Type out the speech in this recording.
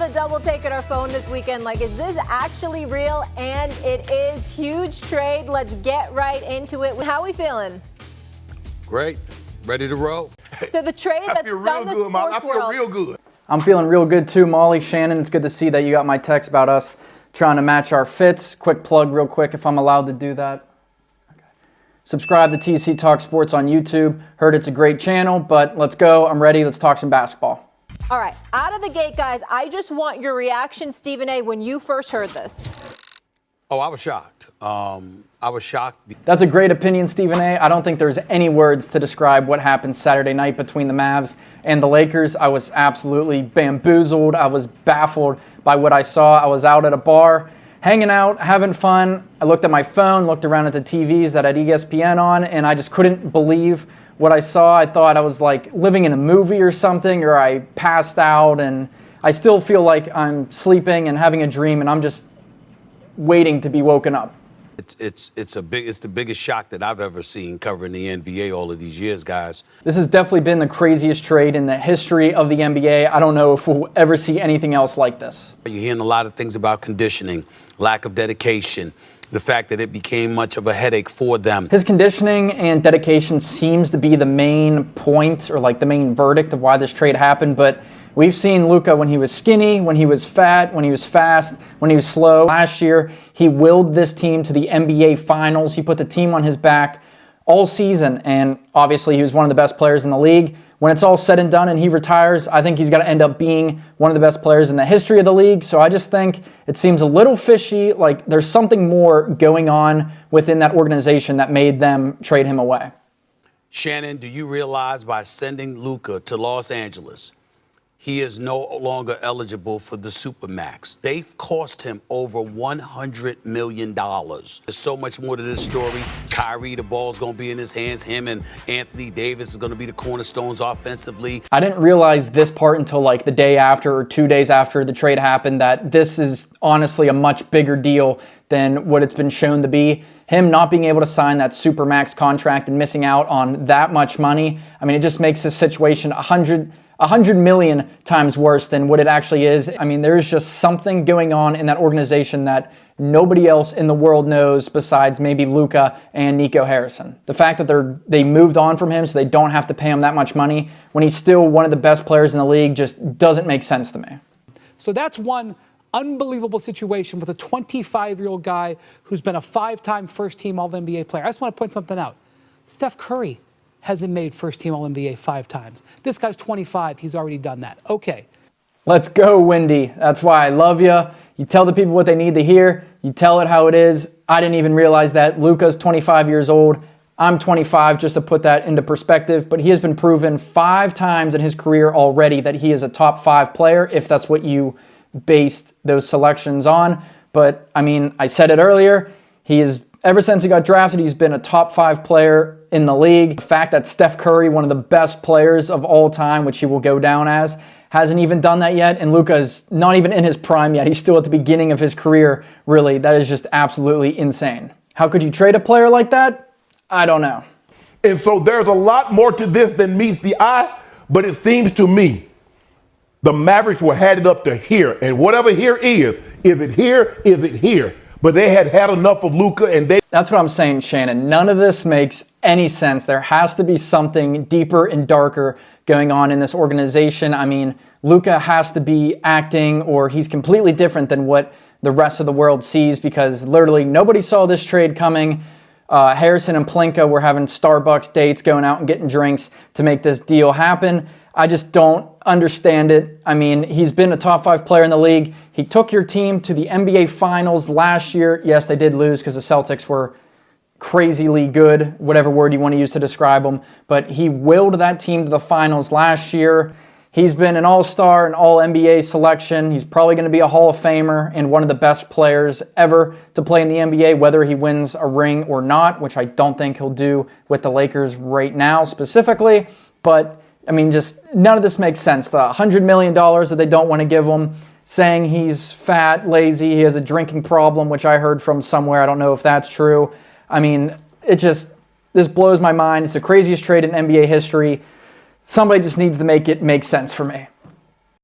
a double take at our phone this weekend. Like, is this actually real? And it is. Huge trade. Let's get right into it. How are we feeling? Great. Ready to roll. So the trade that's done the sports world. I feel real good. I'm feeling real good too, Molly. Shannon, it's good to see that you got my text about us trying to match our fits. Quick plug real quick if I'm allowed to do that. Okay. Subscribe to TC Talk Sports on YouTube. Heard it's a great channel, but let's go. I'm ready. Let's talk some basketball. All right. Out of the gate, guys, I just want your reaction, Stephen A., when you first heard this. Oh, I was shocked. I was shocked. That's a great opinion, Stephen A. I don't think there's any words to describe what happened Saturday night between the Mavs and the Lakers. I was absolutely bamboozled. I was baffled by what I saw. I was out at a bar, hanging out, having fun. I looked at my phone, looked around at the TVs that had ESPN on, and I just couldn't believe what I saw. I thought I was like living in a movie or something, or I passed out, and I still feel like I'm sleeping and having a dream, and I'm just waiting to be woken up. It's the biggest shock that I've ever seen covering the NBA all of these years, guys. This has definitely been the craziest trade in the history of the NBA. I don't know if we'll ever see anything else like this. You're hearing a lot of things about conditioning, lack of dedication, the fact that it became much of a headache for them. His conditioning and dedication seems to be the main point, or like the main verdict of why this trade happened, but we've seen Luka when he was skinny, when he was fat, when he was fast, when he was slow. Last year, he willed this team to the NBA Finals. He put the team on his back all season, and obviously he was one of the best players in the league. When it's all said and done and he retires, I think he's going to end up being one of the best players in the history of the league. So I just think it seems a little fishy, like there's something more going on within that organization that made them trade him away. Shannon, do you realize by sending Luka to Los Angeles, he is no longer eligible for the Supermax? They've cost him over $100 million. There's so much more to this story. Kyrie, the ball's going to be in his hands. Him and Anthony Davis is going to be the cornerstones offensively. I didn't realize this part until like the day after or 2 days after the trade happened, that this is honestly a much bigger deal than what it's been shown to be. Him not being able to sign that Supermax contract and missing out on that much money, I mean, it just makes this situation 100 million times worse than what it actually is. I mean, there's just something going on in that organization that nobody else in the world knows besides maybe Luka and Nico Harrison. The fact that they moved on from him so they don't have to pay him that much money when he's still one of the best players in the league just doesn't make sense to me. So that's one unbelievable situation with a 25-year-old guy who's been a 5-time first-team All-NBA player. I just want to point something out. Steph Curry hasn't made first-team All-NBA 5 times. This guy's 25. He's already done that. Okay. Let's go, Windy. That's why I love you. You tell the people what they need to hear. You tell it how it is. I didn't even realize that. Luka's 25 years old. I'm 25, just to put that into perspective. But he has been proven 5 times in his career already that he is a top 5 player, if that's what you based those selections on. But, I mean, I said it earlier. He is, ever since he got drafted, he's been a top 5 player in the league. The fact that Steph Curry, one of the best players of all time, which he will go down as, hasn't even done that yet. And Luka is not even in his prime yet. He's still at the beginning of his career, really. That is just absolutely insane. How could you trade a player like that? I don't know. And so there's a lot more to this than meets the eye, but it seems to me the Mavericks were had it up to here. And whatever here is it here? Is it here? But they had enough of Luka, and they... That's what I'm saying, Shannon. None of this makes any sense. There has to be something deeper and darker going on in this organization. I mean, Luka has to be acting, or he's completely different than what the rest of the world sees, because literally nobody saw this trade coming. Harrison and Plinka were having Starbucks dates, going out and getting drinks to make this deal happen. I just don't understand it. I mean, he's been a top 5 player in the league. He took your team to the NBA Finals last year. Yes, they did lose because the Celtics were crazily good, whatever word you want to use to describe them. But he willed that team to the Finals last year. He's been an all-star, an all-NBA selection. He's probably going to be a Hall of Famer and one of the best players ever to play in the NBA, whether he wins a ring or not, which I don't think he'll do with the Lakers right now specifically. But I mean, just none of this makes sense. The $100 million that they don't want to give him, saying he's fat, lazy, he has a drinking problem, which I heard from somewhere. I don't know if that's true. I mean, this blows my mind. It's the craziest trade in NBA history. Somebody just needs to make it make sense for me.